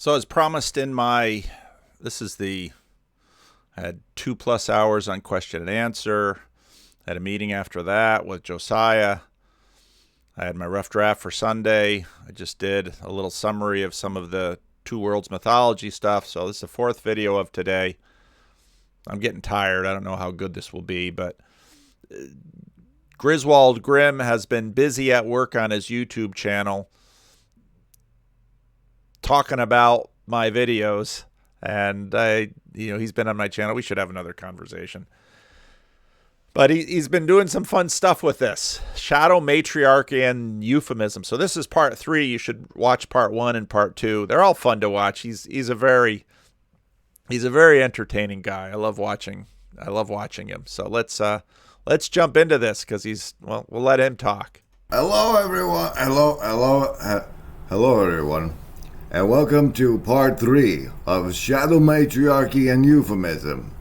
So as promised in my, I had 2+ hours on question and answer. I had a meeting after that with Josiah. I had my rough draft for Sunday. I just did a little summary of some of the Two Worlds mythology stuff. So this is the fourth video of today. I'm getting tired. I don't know how good this will be, but Grizwald Grim has been busy at work on his YouTube channel talking about my videos, and he's been on my channel. We should have another conversation. But he's been doing some fun stuff with this Shadow Matriarchy and Euphemism. So this is part 3. You should watch part 1 and part 2. They're all fun to watch. He's a very entertaining guy. I love watching him. So let's jump into this because we'll let him talk. Hello everyone. Hello everyone. And welcome to part 3 of Shadow Matriarchy and Euphemism.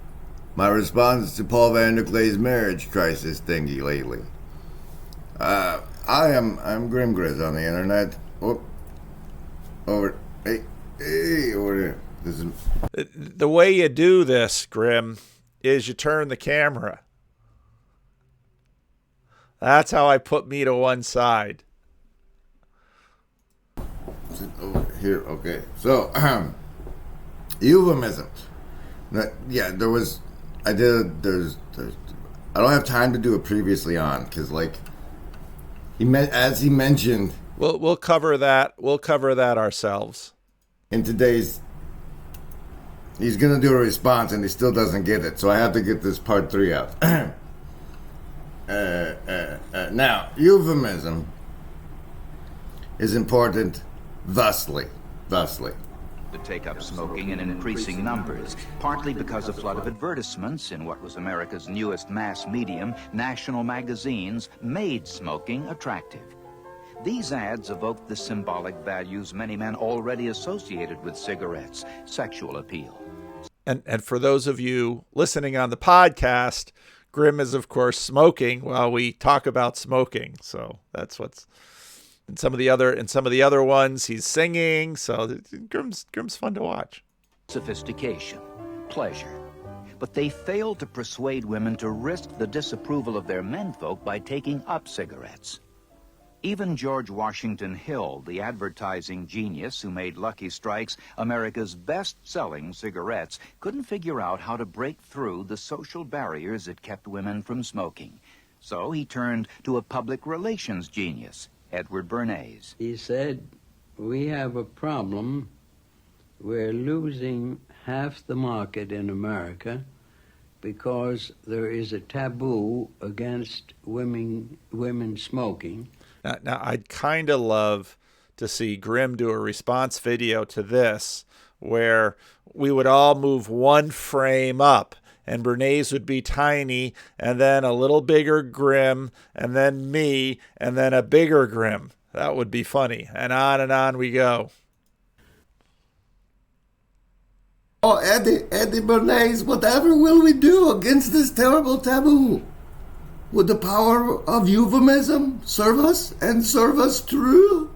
My response to Paul Van der Clay's marriage crisis thingy lately. I'm Grim Grizz on the internet. Over here. The way you do this, Grim, is you turn the camera. That's how I put me to one side. Over here, okay. So, euphemism. Yeah, I don't have time to do it previously on, because, as he mentioned... We'll cover that. We'll cover that ourselves. In today's... He's going to do a response, and he still doesn't get it, so I have to get this part 3 out. Now, euphemism is important thusly. To take up smoking in increasing numbers, partly because a flood of advertisements in what was America's newest mass medium, national magazines, made smoking attractive. These ads evoked the symbolic values many men already associated with cigarettes: sexual appeal. And for those of you listening on the podcast, Grim is, of course, smoking while we talk about smoking. So that's what's... In some of the other ones, he's singing. So Grim's fun to watch. Sophistication, pleasure. But they failed to persuade women to risk the disapproval of their menfolk by taking up cigarettes. Even George Washington Hill, the advertising genius who made Lucky Strikes America's best-selling cigarettes, couldn't figure out how to break through the social barriers that kept women from smoking. So he turned to a public relations genius, Edward Bernays. He said, we have a problem. We're losing half the market in America because there is a taboo against women smoking. Now I'd kind of love to see Grim do a response video to this where we would all move one frame up, and Bernays would be tiny, and then a little bigger Grim, and then me, and then a bigger Grim. That would be funny. And on we go. Oh, Eddie Bernays, whatever will we do against this terrible taboo? Would the power of euphemism serve us and serve us true?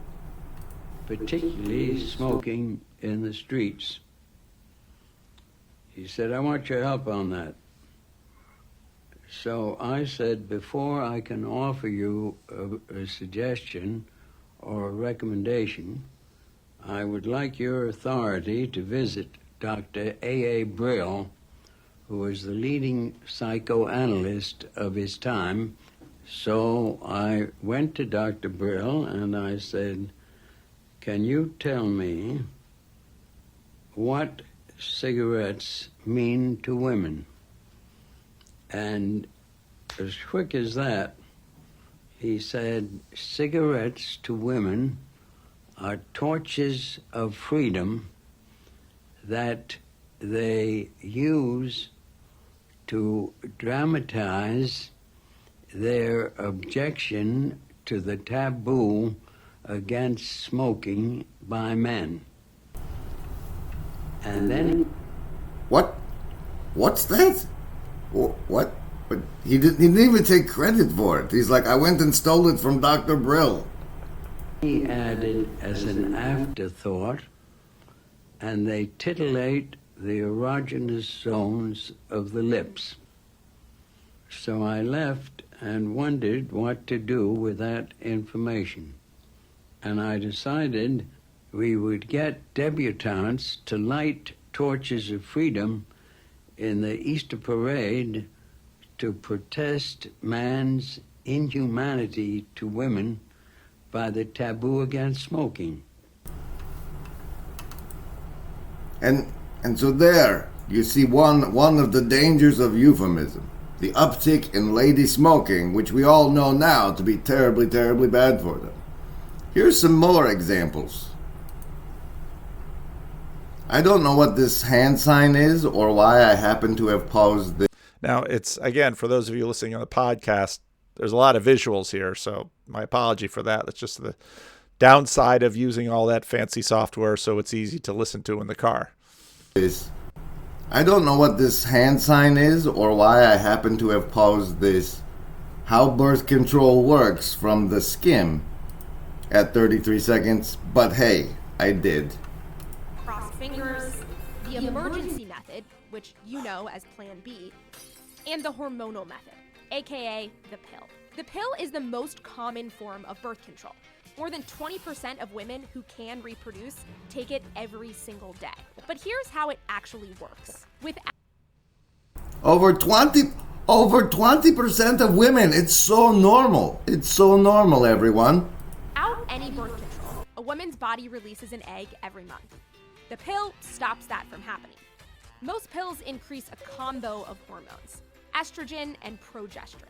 Particularly smoking in the streets. He said, I want your help on that. So I said, before I can offer you a suggestion or a recommendation, I would like your authority to visit Dr. A.A. Brill, who was the leading psychoanalyst of his time. So I went to Dr. Brill and I said, can you tell me what cigarettes mean to women? And as quick as that, he said, cigarettes to women are torches of freedom that they use to dramatize their objection to the taboo against smoking by men. And then... What's that? What? But he didn't even take credit for it. He's like, I went and stole it from Dr. Brill. He added as an afterthought, and they titillate the erogenous zones of the lips. So I left and wondered what to do with that information. And I decided we would get debutantes to light torches of freedom in the Easter parade to protest man's inhumanity to women by the taboo against smoking. And so there, you see one of the dangers of euphemism. The uptick in lady smoking, which we all know now to be terribly, terribly bad for them. Here's some more examples. I don't know what this hand sign is or why I happen to have paused this. Now, it's, again, for those of you listening on the podcast, there's a lot of visuals here, so my apology for that. That's just the downside of using all that fancy software so it's easy to listen to in the car. I don't know what this hand sign is or why I happen to have paused this how birth control works from the skim at 33 seconds, but hey, I did. Cross fingers, the emergency method, which you know as Plan B, and the hormonal method, aka the pill. The pill is the most common form of birth control. More than 20% of women who can reproduce take it every single day. But here's how it actually works. Over 20% of women. It's so normal. It's so normal, everyone. Without any birth control, a woman's body releases an egg every month. The pill stops that from happening. Most pills increase a combo of hormones, estrogen and progesterone.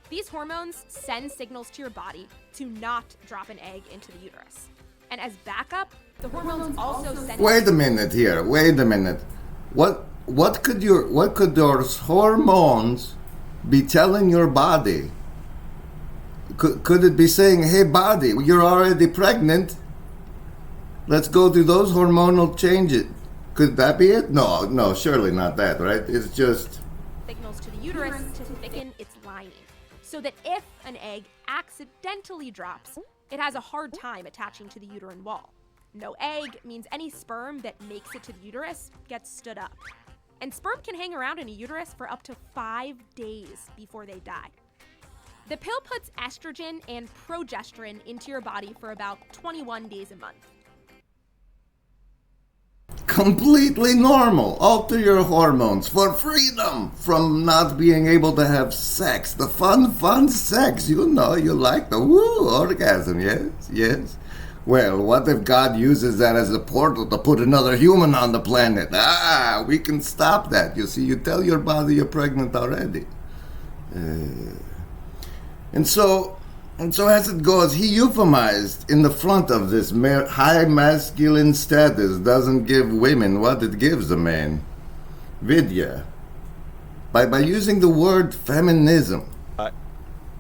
These hormones send signals to your body to not drop an egg into the uterus. And as backup, the hormones also send... Wait a minute here. Wait a minute. What could those hormones be telling your body? Could it be saying, "Hey body, you're already pregnant. Let's go through those hormonal changes"? Could that be it? No, surely not that, right? It's just signals to the uterus to thicken its lining, so that if an egg accidentally drops, it has a hard time attaching to the uterine wall. No egg means any sperm that makes it to the uterus gets stood up. And sperm can hang around in a uterus for up to 5 days before they die. The pill puts estrogen and progesterone into your body for about 21 days a month. completely normal. Alter your hormones for freedom from not being able to have sex. The fun sex. You know, you like the woo orgasm. Yes. Well, what if God uses that as a portal to put another human on the planet? We can stop that. You see, you tell your body you're pregnant already. And so as it goes, he euphemized in the front of this high masculine status doesn't give women what it gives a man. Vidya. By using the word feminism.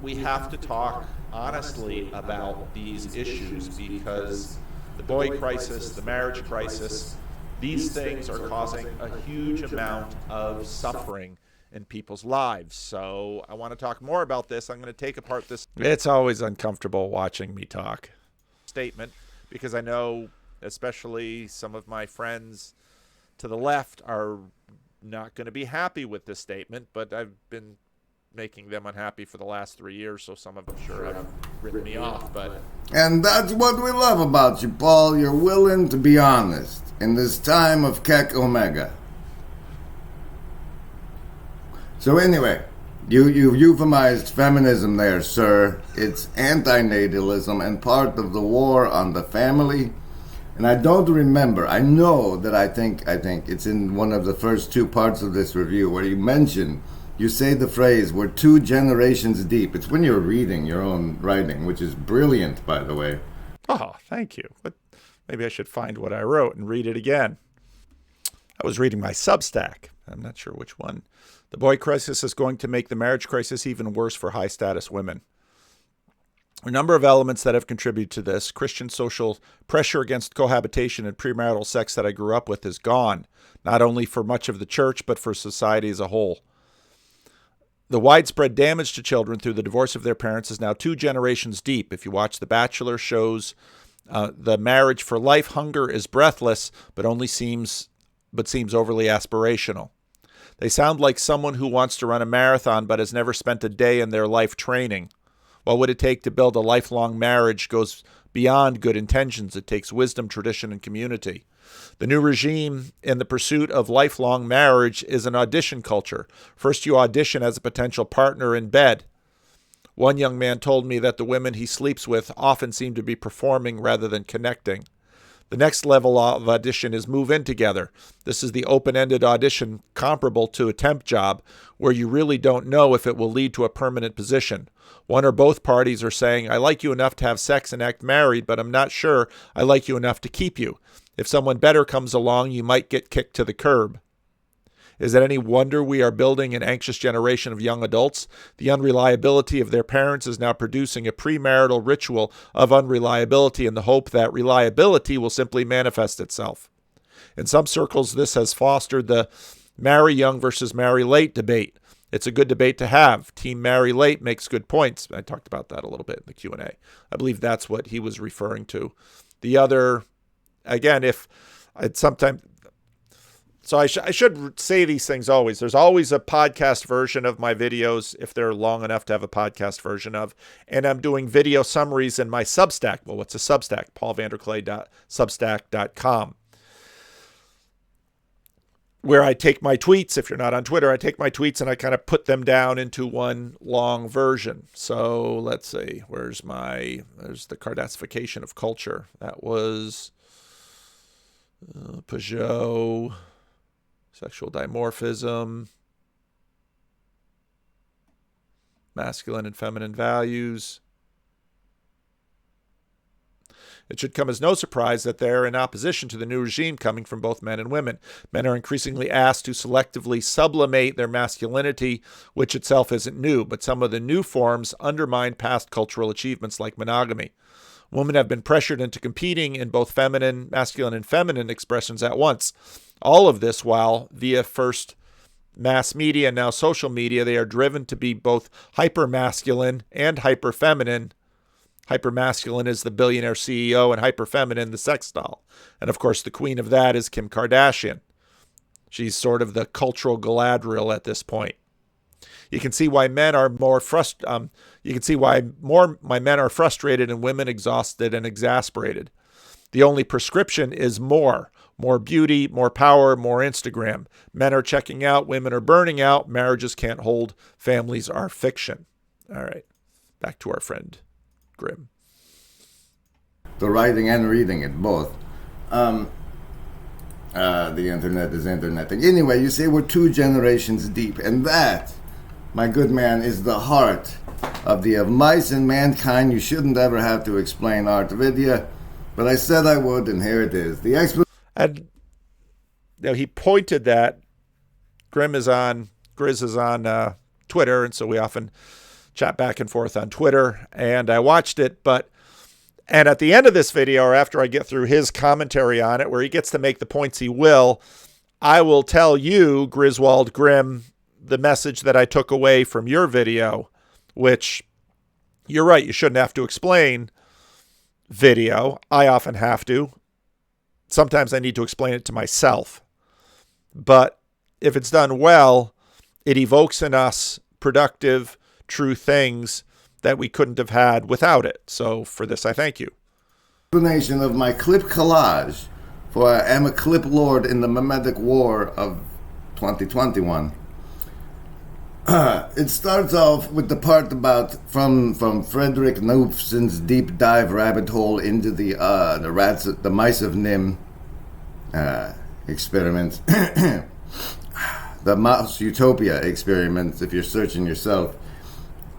We have to talk honestly about these issues because the boy crisis, the marriage crisis, these things are causing a huge amount of suffering in people's lives. So I want to talk more about this. I'm going to take apart this. It's always uncomfortable watching me talk. Statement, because I know especially some of my friends to the left are not going to be happy with this statement, but I've been making them unhappy for the last 3 years, so some of them sure have written me off. And that's what we love about you, Paul. You're willing to be honest in this time of Keck Omega. So anyway, you euphemized feminism there, sir. It's anti-natalism and part of the war on the family. And I don't remember. I know that I think it's in one of the first two parts of this review where you say the phrase, "we're 2 generations deep." It's when you're reading your own writing, which is brilliant, by the way. Oh, thank you. But maybe I should find what I wrote and read it again. I was reading my Substack. I'm not sure which one. The boy crisis is going to make the marriage crisis even worse for high-status women. A number of elements that have contributed to this. Christian social pressure against cohabitation and premarital sex that I grew up with is gone, not only for much of the church, but for society as a whole. The widespread damage to children through the divorce of their parents is now 2 generations deep. If you watch the Bachelor shows The marriage for life hunger is breathless, but seems overly aspirational. They sound like someone who wants to run a marathon but has never spent a day in their life training. What would it take to build a lifelong marriage goes beyond good intentions. It takes wisdom, tradition, and community. The new regime in the pursuit of lifelong marriage is an audition culture. First, you audition as a potential partner in bed. One young man told me that the women he sleeps with often seem to be performing rather than connecting. The next level of audition is move in together. This is the open-ended audition comparable to a temp job where you really don't know if it will lead to a permanent position. One or both parties are saying, I like you enough to have sex and act married, but I'm not sure I like you enough to keep you. If someone better comes along, you might get kicked to the curb. Is it any wonder we are building an anxious generation of young adults? The unreliability of their parents is now producing a premarital ritual of unreliability in the hope that reliability will simply manifest itself. In some circles, this has fostered the marry young versus marry late debate. It's a good debate to have. Team marry late makes good points. I talked about that a little bit in the Q&A. I believe that's what he was referring to. The other, again, if I'd sometime... So I should say these things always. There's always a podcast version of my videos if they're long enough to have a podcast version of. And I'm doing video summaries in my Substack. Well, what's a Substack? paulvanderklay.substack.com. Where I take my tweets. If you're not on Twitter, I take my tweets and I kind of put them down into one long version. So let's see. There's the Cardassification of culture. That was Peugeot. Sexual dimorphism, masculine and feminine values. It should come as no surprise that they're in opposition to the new regime coming from both men and women. Men are increasingly asked to selectively sublimate their masculinity, which itself isn't new, but some of the new forms undermine past cultural achievements like monogamy. Women have been pressured into competing in both masculine and feminine expressions at once. All of this while, via first mass media and now social media, they are driven to be both hyper-masculine and hyper-feminine. Hyper-masculine is the billionaire CEO and hyper-feminine the sex doll. And of course, the queen of that is Kim Kardashian. She's sort of the cultural Galadriel at this point. You can see why men are more frustrated and women exhausted and exasperated. The only prescription is more beauty, more power, more Instagram. Men are checking out, women are burning out, marriages can't hold, families are fiction. All right, back to our friend Grim. The writing and reading it, both. The internet is interneting. Anyway, you say we're 2 generations deep, and that, my good man, is the heart of the of mice and mankind. You shouldn't ever have to explain art vidya, but I said I would, and here it is. The And he pointed that Grizz is on Twitter, and so we often chat back and forth on Twitter. And I watched it, and at the end of this video, or after I get through his commentary on it, where he gets to make the points he will, I will tell you, Grizwald Grim, the message that I took away from your video, which you're right, you shouldn't have to explain video. I often have to. Sometimes I need to explain it to myself. But if it's done well, it evokes in us productive, true things that we couldn't have had without it. So for this, I thank you. Explanation of my clip collage, for I am a clip lord in the mimetic war of 2021. It starts off with the part about from Frederick Knudsen's deep dive rabbit hole into the mice of Nim experiment, the mouse Utopia experiment. If you're searching yourself,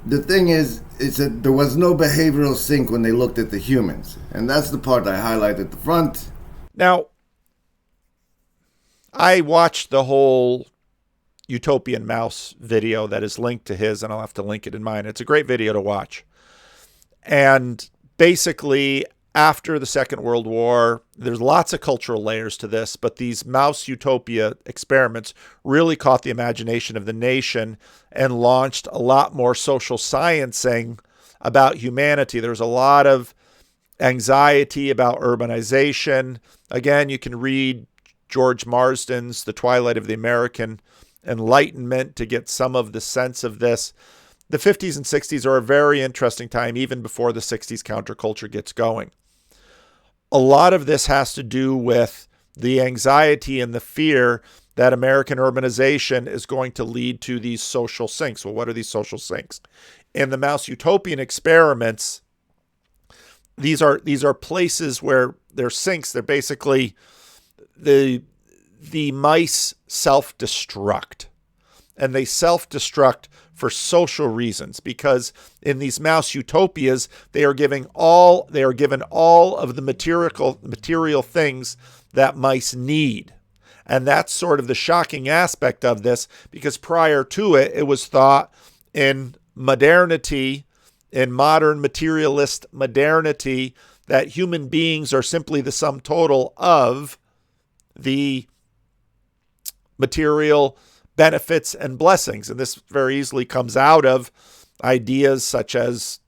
the thing is, there was no behavioral sync when they looked at the humans, and that's the part I highlight at the front. Now, I watched the whole Utopian mouse video that is linked to his, and I'll have to link it in mine. It's a great video to watch. And basically, after the Second World War, there's lots of cultural layers to this, but these mouse Utopia experiments really caught the imagination of the nation and launched a lot more social sciencing about humanity. There's a lot of anxiety about urbanization. Again, you can read George Marsden's The Twilight of the American Enlightenment to get some of the sense of this. The 50s and 60s are a very interesting time, even before the 60s counterculture gets going. A lot of this has to do with the anxiety and the fear that American urbanization is going to lead to these social sinks. Well, what are these social sinks? In the mouse utopian experiments, these are places where they're sinks. They're basically the mice self-destruct. And they self-destruct for social reasons, because in these mouse utopias, they are given all of the material things that mice need. And that's sort of the shocking aspect of this, because prior to it, it was thought in modernity, in modern materialist modernity, that human beings are simply the sum total of the material benefits and blessings. And this very easily comes out of ideas such as,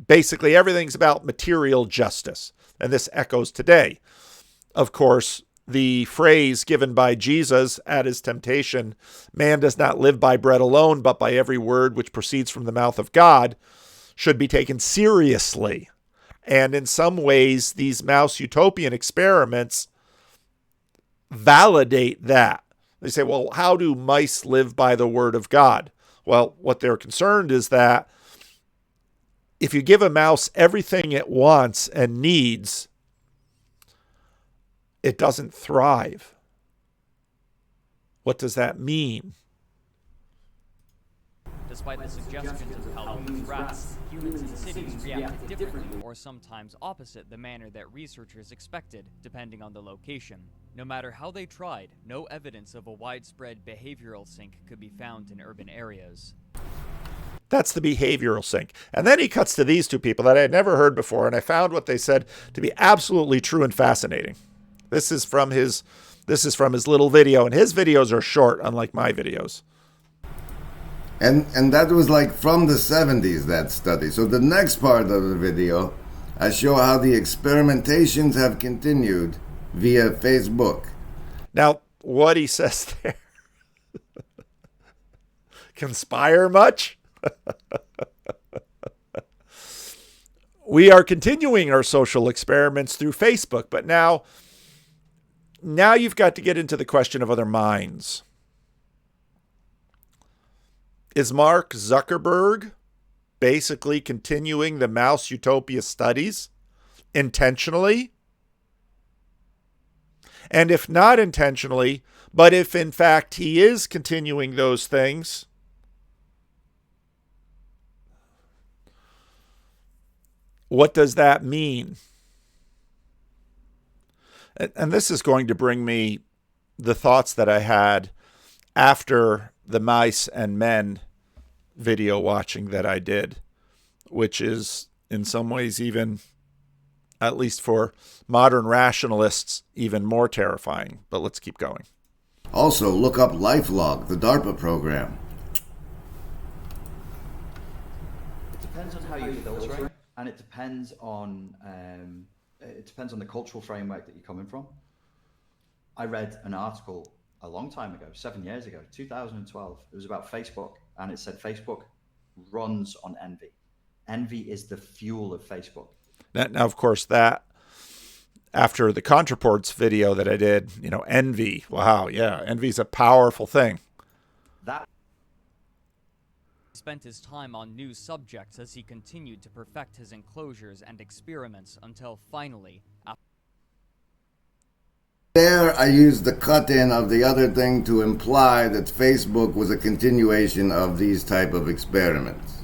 basically everything's about material justice. And this echoes today. Of course, the phrase given by Jesus at his temptation, man does not live by bread alone, but by every word which proceeds from the mouth of God, should be taken seriously. And in some ways, these mouse utopian experiments validate that. They say, well, how do mice live by the word of God? Well, what they're concerned is that if you give a mouse everything it wants and needs, it doesn't thrive. What does that mean? Despite the suggestions of Calhoun's rats, humans in cities react differently or sometimes opposite the manner that researchers expected, depending on the location. No matter how they tried, no evidence of a widespread behavioral sink could be found in urban areas. That's the behavioral sink. And then he cuts to these two people that I had never heard before, and I found what they said to be absolutely true and fascinating. This is from his little video, and his videos are short, unlike my videos. And that was like from the 70s, that study. So the next part of the video, I show how the experimentations have continued via Facebook. Now, what he says there, conspire much? We are continuing our social experiments through Facebook, but now you've got to get into the question of other minds. Is Mark Zuckerberg basically continuing the mouse utopia studies intentionally? And if not intentionally, but if in fact he is continuing those things, what does that mean? And this is going to bring me the thoughts that I had after the mice and men video watching that I did, which is in some ways even, at least for modern rationalists, even more terrifying. But let's keep going. Also, look up LifeLog, the DARPA program. It depends on how you filter it, and it depends on the cultural framework that you're coming from. I read an article a long time ago, 7 years ago, 2012. It was about Facebook, and it said Facebook runs on envy. Envy is the fuel of Facebook. Now, of course, that after the Contraports video that I did, envy. Wow, yeah, envy is a powerful thing. That He spent his time on new subjects as he continued to perfect his enclosures and experiments until finally, There I used the cut-in of the other thing to imply that Facebook was a continuation of these type of experiments.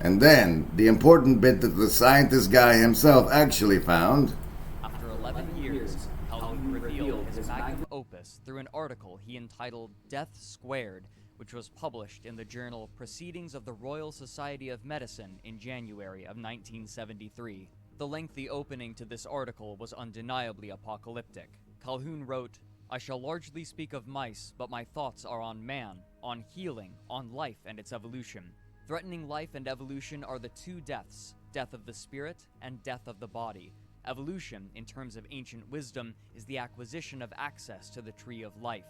And then, the important bit that the scientist guy himself actually found. after 11 years, Calhoun revealed his magnum opus through an article he entitled Death Squared, which was published in the journal Proceedings of the Royal Society of Medicine in January of 1973. The lengthy opening to this article was undeniably apocalyptic. Calhoun wrote, "I shall largely speak of mice, but my thoughts are on man, on healing, on life and its evolution. Threatening life and evolution are the two deaths, death of the spirit and death of the body. Evolution, in terms of ancient wisdom, is the acquisition of access to the tree of life.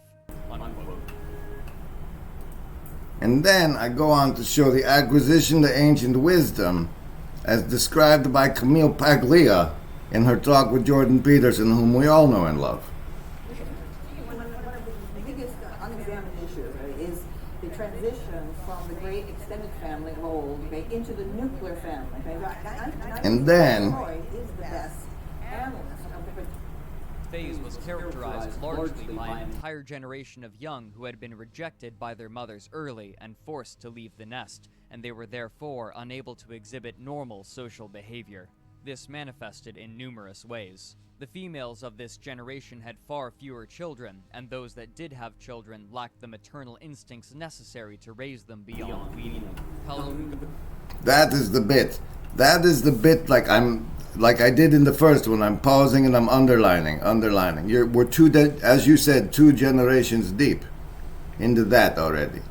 Unquote. And then I go on to show the acquisition of ancient wisdom as described by Camille Paglia in her talk with Jordan Peterson, whom we all know and love. One of the biggest unexamined issues is the transition from the great extended family of old into the nuclear family. And then is the best analyst of the Phase was characterized largely by an entire generation of young who had been rejected by their mothers early and forced to leave the nest, and they were therefore unable to exhibit normal social behavior. This manifested in numerous ways. The females of this generation had far fewer children, and those that did have children lacked the maternal instincts necessary to raise them beyond weaning. that is the bit. That is the bit like I did in the first one. I'm pausing and I'm underlining. We're as you said, 2 generations deep into that already.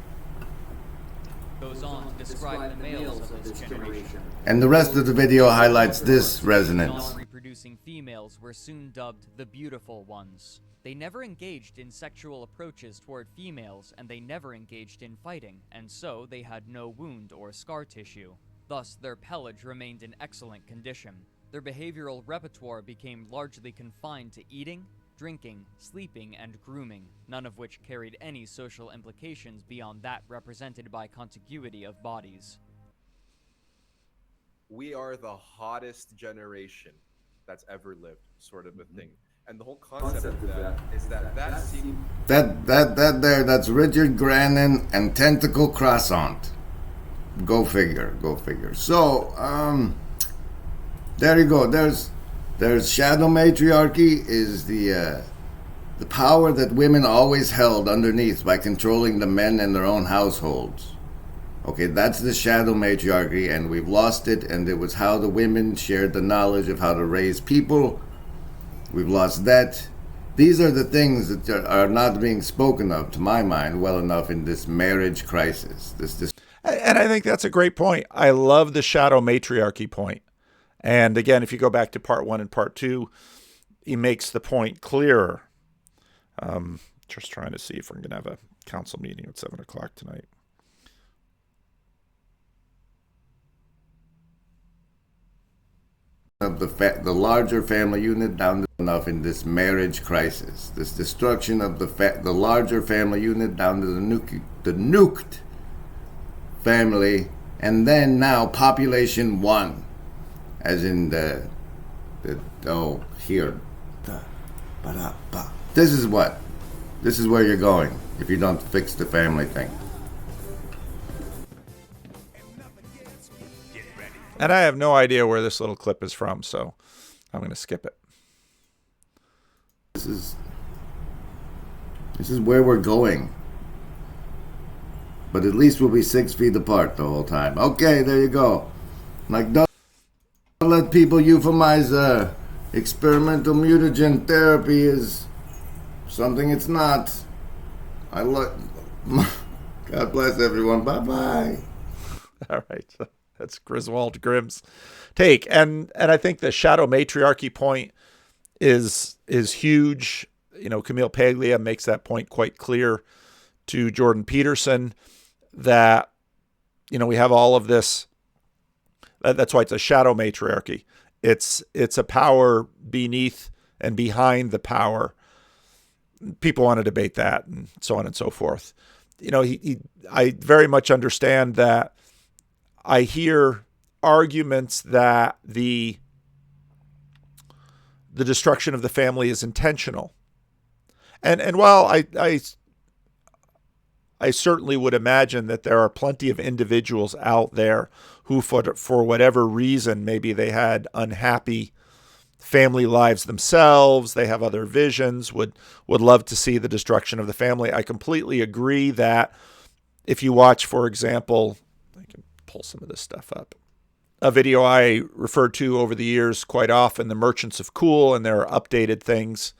Goes on to describe the males of this generation. And the rest of the video highlights this resonance. Non-reproducing females were soon dubbed the beautiful ones. They never engaged in sexual approaches toward females, and they never engaged in fighting, and so they had no wound or scar tissue. Thus, their pelage remained in excellent condition. Their behavioral repertoire became largely confined to eating, drinking, sleeping, and grooming, none of which carried any social implications beyond that represented by contiguity of bodies. We are the hottest generation that's ever lived, sort of a thing. And the whole concept of that is that seems... That's Richard Grannon and Tentacle Croissant. Go figure. So, there you go. There's Shadow Matriarchy is the power that women always held underneath by controlling the men in their own households. Okay, that's the Shadow Matriarchy, and we've lost it, and it was how the women shared the knowledge of how to raise people. We've lost that. These are the things that are not being spoken of, to my mind, well enough in this marriage crisis. And I think that's a great point. I love the Shadow Matriarchy point. And again, if you go back to part 1 and part 2, he makes the point clearer. Just trying to see if we're going to have a council meeting at 7 o'clock tonight. Of the larger family unit down to enough in this marriage crisis. This destruction of the larger family unit down to the nuked family, and then now population 1, as in This is where you're going if you don't fix the family thing. And I have no idea where this little clip is from, so I'm going to skip it. This is where we're going. But at least we'll be 6 feet apart the whole time. Okay, there you go. Like, don't let people euphemize experimental mutagen therapy is something it's not. God bless everyone. Bye-bye. All right. That's Grizwald Grim's take. And I think the Shadow Matriarchy point is huge. You know, Camille Paglia makes that point quite clear to Jordan Peterson that, you know, we have all of this. That's why it's a Shadow Matriarchy. It's a power beneath and behind the power. People want to debate that and so on and so forth. You know, I very much understand that. I hear arguments that the destruction of the family is intentional. And while I certainly would imagine that there are plenty of individuals out there who, for whatever reason, maybe they had unhappy family lives themselves, they have other visions, would love to see the destruction of the family. I completely agree that if you watch, for example, I can pull some of this stuff up. A video I referred to over the years quite often, The Merchants of Cool, and there are updated things.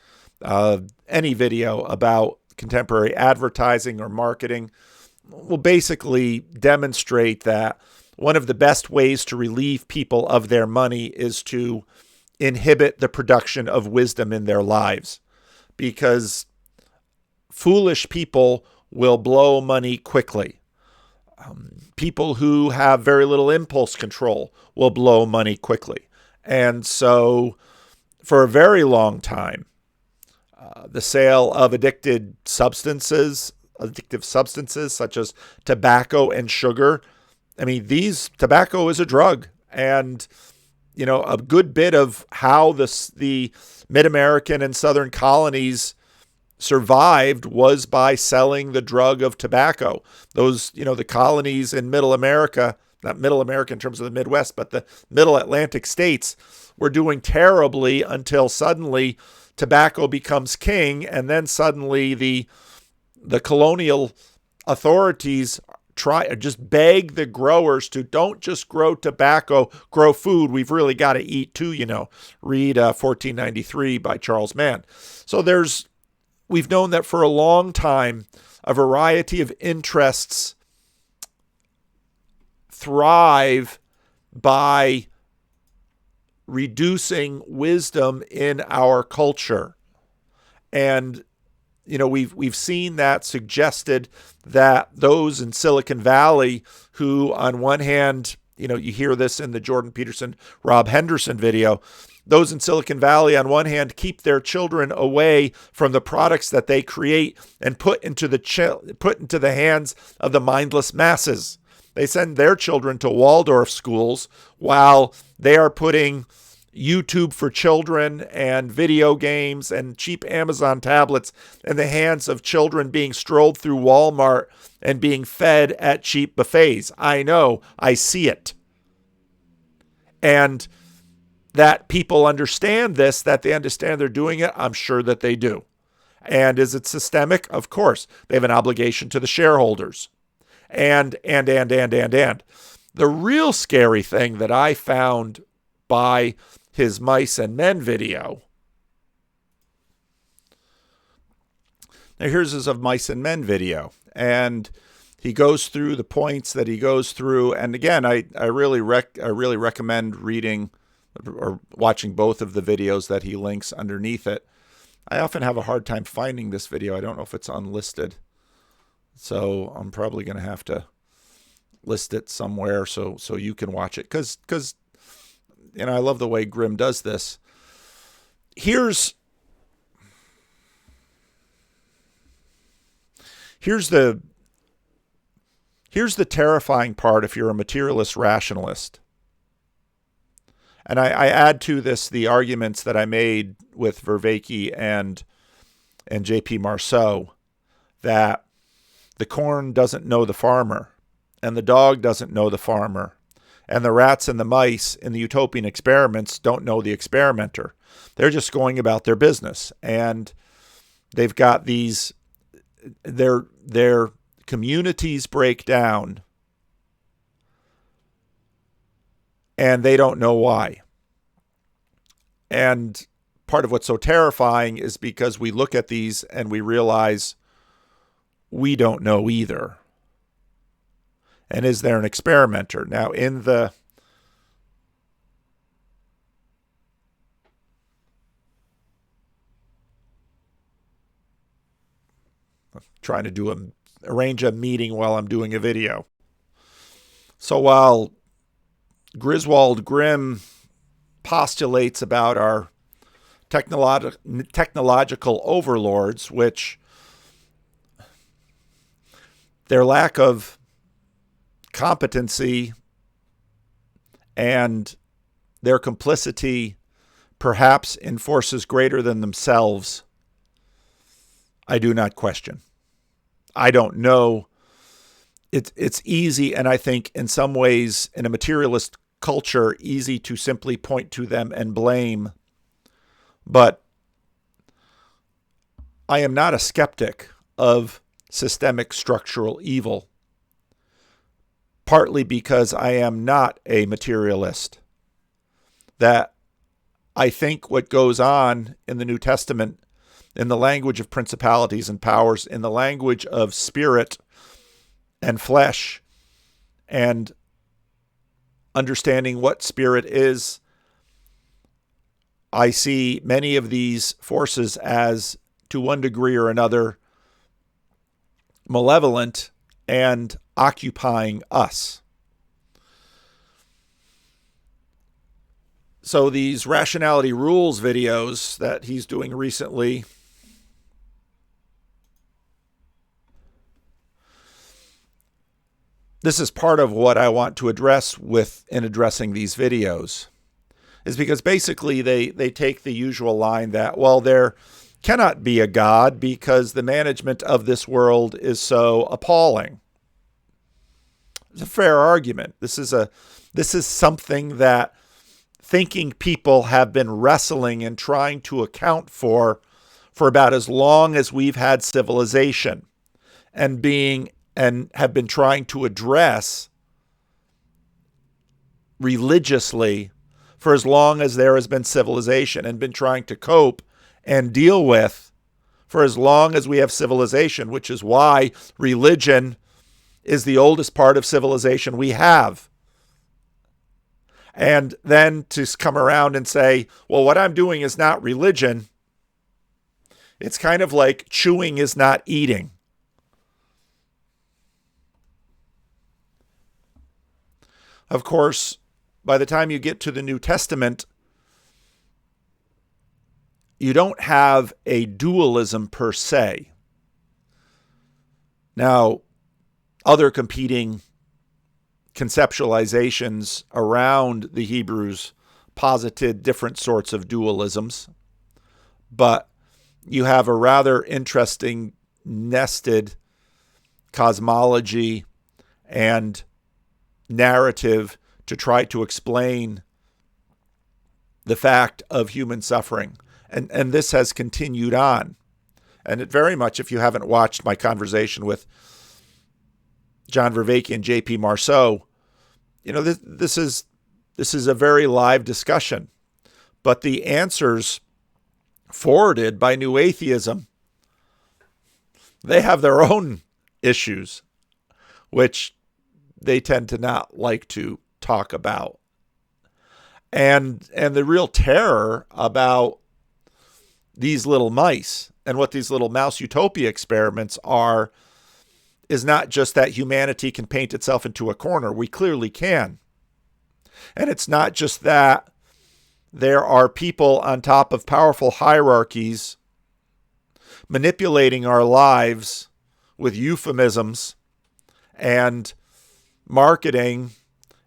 Any video about contemporary advertising or marketing will basically demonstrate that one of the best ways to relieve people of their money is to inhibit the production of wisdom in their lives, because foolish people will blow money quickly. People who have very little impulse control will blow money quickly. And so for a very long time, the sale of addictive substances such as tobacco and sugar. I mean, tobacco is a drug. And, you know, a good bit of how the Mid-American and Southern colonies survived was by selling the drug of tobacco. Those, you know, the colonies in Middle America, not Middle America in terms of the Midwest, but the Middle Atlantic states were doing terribly until suddenly tobacco becomes king. And then suddenly the colonial authorities just beg the growers to don't just grow tobacco, grow food. We've really got to eat too, you know. Read 1493 by Charles Mann. So we've known that for a long time, a variety of interests thrive by reducing wisdom in our culture. And, you know, we've seen that suggested that those in Silicon Valley who, on one hand, you know, you hear this in the Jordan Peterson, Rob Henderson video, those in Silicon Valley, on one hand, keep their children away from the products that they create and put into the hands of the mindless masses. They send their children to Waldorf schools while they are putting YouTube for children and video games and cheap Amazon tablets in the hands of children being strolled through Walmart and being fed at cheap buffets. I know, I see it. And that people understand this, that they understand they're doing it, I'm sure that they do. And is it systemic? Of course. They have an obligation to the shareholders. And. The real scary thing that I found by his Mice and Men video. Now here's his of Mice and Men video. And he goes through the points that he goes through. And again, I really recommend reading or watching both of the videos that he links underneath it. I often have a hard time finding this video. I don't know if it's unlisted. So I'm probably going to have to list it somewhere so you can watch it. Because you know, I love the way Grim does this. Here's the terrifying part if you're a materialist rationalist. And I add to this the arguments that I made with Vervaeke and J.P. Marceau, that the corn doesn't know the farmer, and the dog doesn't know the farmer, and the rats and the mice in the utopian experiments don't know the experimenter. They're just going about their business, and they've got their communities break down, and they don't know why. And part of what's so terrifying is because we look at these and we realize we don't know either. And is there an experimenter? Now, I'm trying to arrange a meeting while I'm doing a video. So while Grizwald Grim postulates about our technological overlords, which their lack of competency and their complicity perhaps in forces greater than themselves, I do not question. I don't know. It's easy, and I think in some ways, in a materialist culture, easy to simply point to them and blame. But I am not a skeptic of systemic structural evil, partly because I am not a materialist. That I think what goes on in the New Testament, in the language of principalities and powers, in the language of spirit and flesh and understanding what spirit is, I see many of these forces as, to one degree or another, malevolent and occupying us. So these rationality rules videos that he's doing recently, this is part of what I want to address in addressing these videos, is because basically they take the usual line that, well, there cannot be a God because the management of this world is so appalling. It's a fair argument. This is something that thinking people have been wrestling and trying to account for about as long as we've had civilization, and have been trying to address religiously for as long as there has been civilization, and been trying to cope and deal with for as long as we have civilization, which is why religion is the oldest part of civilization we have. And then to come around and say, well, what I'm doing is not religion. It's kind of like chewing is not eating. Of course, by the time you get to the New Testament, you don't have a dualism per se. Now, other competing conceptualizations around the Hebrews posited different sorts of dualisms, but you have a rather interesting nested cosmology and narrative to try to explain the fact of human suffering. And this has continued on. And it very much, if you haven't watched my conversation with John Vervaeke and J.P. Marceau, this is a very live discussion. But the answers forwarded by New Atheism, they have their own issues, which they tend to not like to talk about. And the real terror about these little mice and what these little mouse utopia experiments are is not just that humanity can paint itself into a corner. We clearly can. And it's not just that there are people on top of powerful hierarchies manipulating our lives with euphemisms and marketing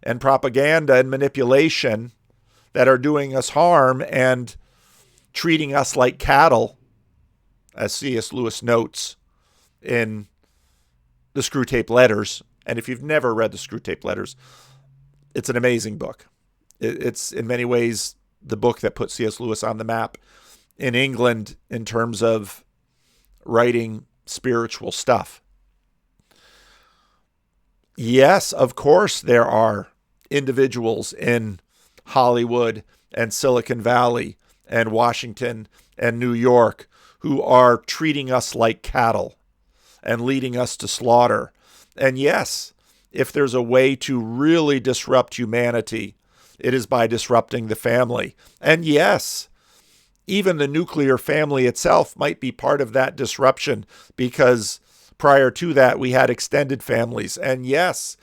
and propaganda and manipulation that are doing us harm and treating us like cattle, as C.S. Lewis notes in the Screwtape Letters. And if you've never read the Screwtape Letters, it's an amazing book. It's in many ways the book that put C.S. Lewis on the map in England in terms of writing spiritual stuff. Yes, of course, there are individuals in Hollywood and Silicon Valley and Washington and New York who are treating us like cattle and leading us to slaughter. And yes, if there's a way to really disrupt humanity, it is by disrupting the family. And yes, even the nuclear family itself might be part of that disruption, because prior to that, we had extended families. And yes,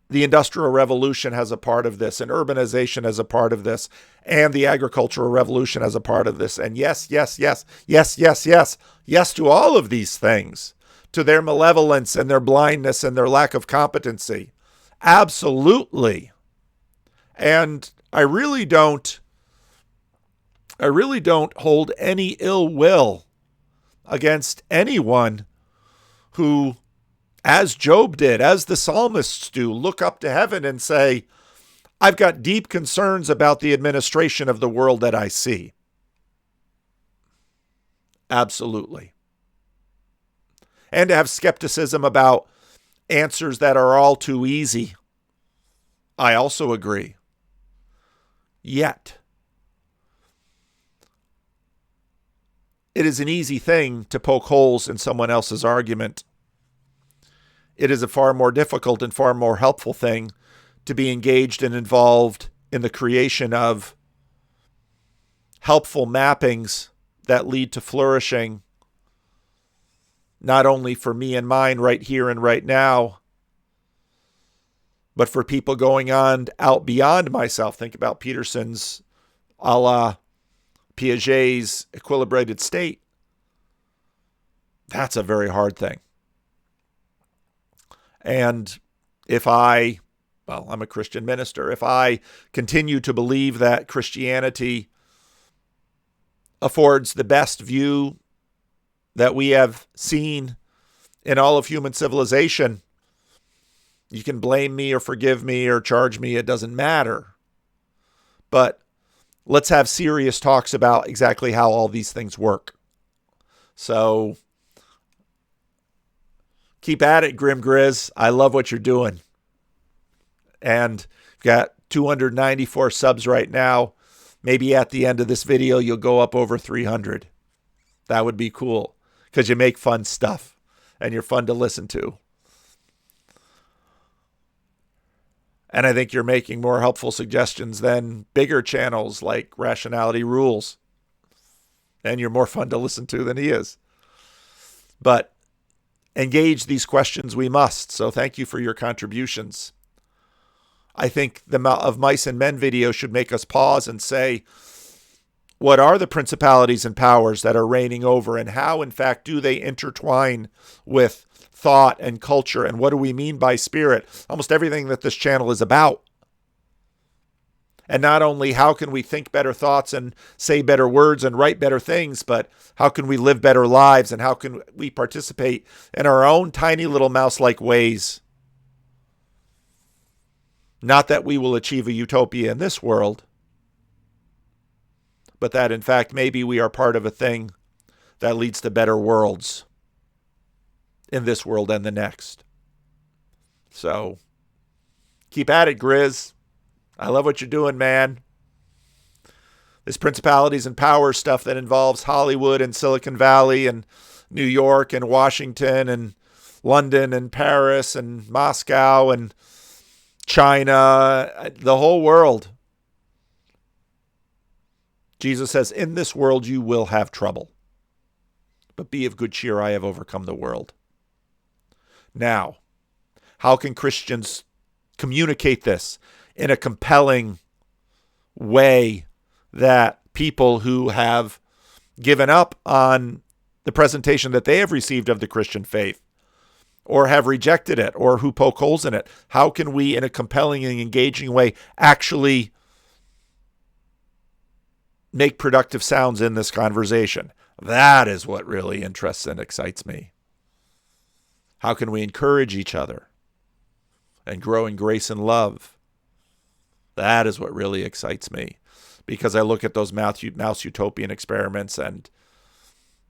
the Industrial Revolution has a part of this, and urbanization has a part of this, and the Agricultural Revolution has a part of this. And yes to all of these things, to their malevolence and their blindness and their lack of competency. Absolutely. And I really don't hold any ill will against anyone who, as Job did, as the psalmists do, look up to heaven and say, I've got deep concerns about the administration of the world that I see. Absolutely. And to have skepticism about answers that are all too easy. I also agree. Yet, it is an easy thing to poke holes in someone else's argument. It is a far more difficult and far more helpful thing to be engaged and involved in the creation of helpful mappings that lead to flourishing, not only for me and mine right here and right now, but for people going on out beyond myself. Think about Peterson's a la Piaget's equilibrated state. That's a very hard thing. And if I'm a Christian minister, if I continue to believe that Christianity affords the best view that we have seen in all of human civilization, you can blame me or forgive me or charge me. It doesn't matter. But let's have serious talks about exactly how all these things work. So keep at it, Grim Grizz. I love what you're doing. And you've got 294 subs right now. Maybe at the end of this video, you'll go up over 300. That would be cool because you make fun stuff and you're fun to listen to. And I think you're making more helpful suggestions than bigger channels like Rationality Rules. And you're more fun to listen to than he is. But engage these questions we must. So thank you for your contributions. I think the Of Mice and Men video should make us pause and say, what are the principalities and powers that are reigning over, and how, in fact, do they intertwine with thought and culture, and what do we mean by spirit? Almost everything that this channel is about. And not only how can we think better thoughts and say better words and write better things, but how can we live better lives, and how can we participate in our own tiny little mouse-like ways? Not that we will achieve a utopia in this world, but that, in fact, maybe we are part of a thing that leads to better worlds in this world and the next. So keep at it, Grizz. I love what you're doing, man. This Principalities and Powers stuff that involves Hollywood and Silicon Valley and New York and Washington and London and Paris and Moscow and China, the whole world. Jesus says, in this world you will have trouble, but be of good cheer, I have overcome the world. Now, how can Christians communicate this in a compelling way that people who have given up on the presentation that they have received of the Christian faith, or have rejected it, or who poke holes in it, how can we, in a compelling and engaging way, actually make productive sounds in this conversation? That is what really interests and excites me. How can we encourage each other and grow in grace and love? That is what really excites me, because I look at those mouse utopian experiments and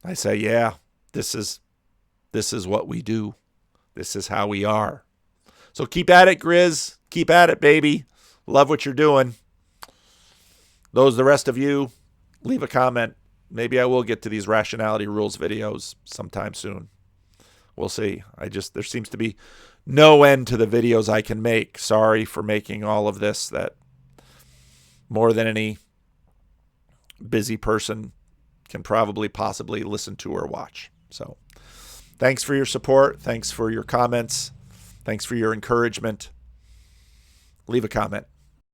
I say, yeah, this is what we do. This is how we are. So keep at it, Grizz. Keep at it, baby. Love what you're doing. The rest of you, leave a comment. Maybe I will get to these Rationality Rules videos sometime soon. We'll see. There seems to be no end to the videos I can make. Sorry for making all of this that more than any busy person can possibly listen to or watch. So thanks for your support. Thanks for your comments. Thanks for your encouragement. Leave a comment.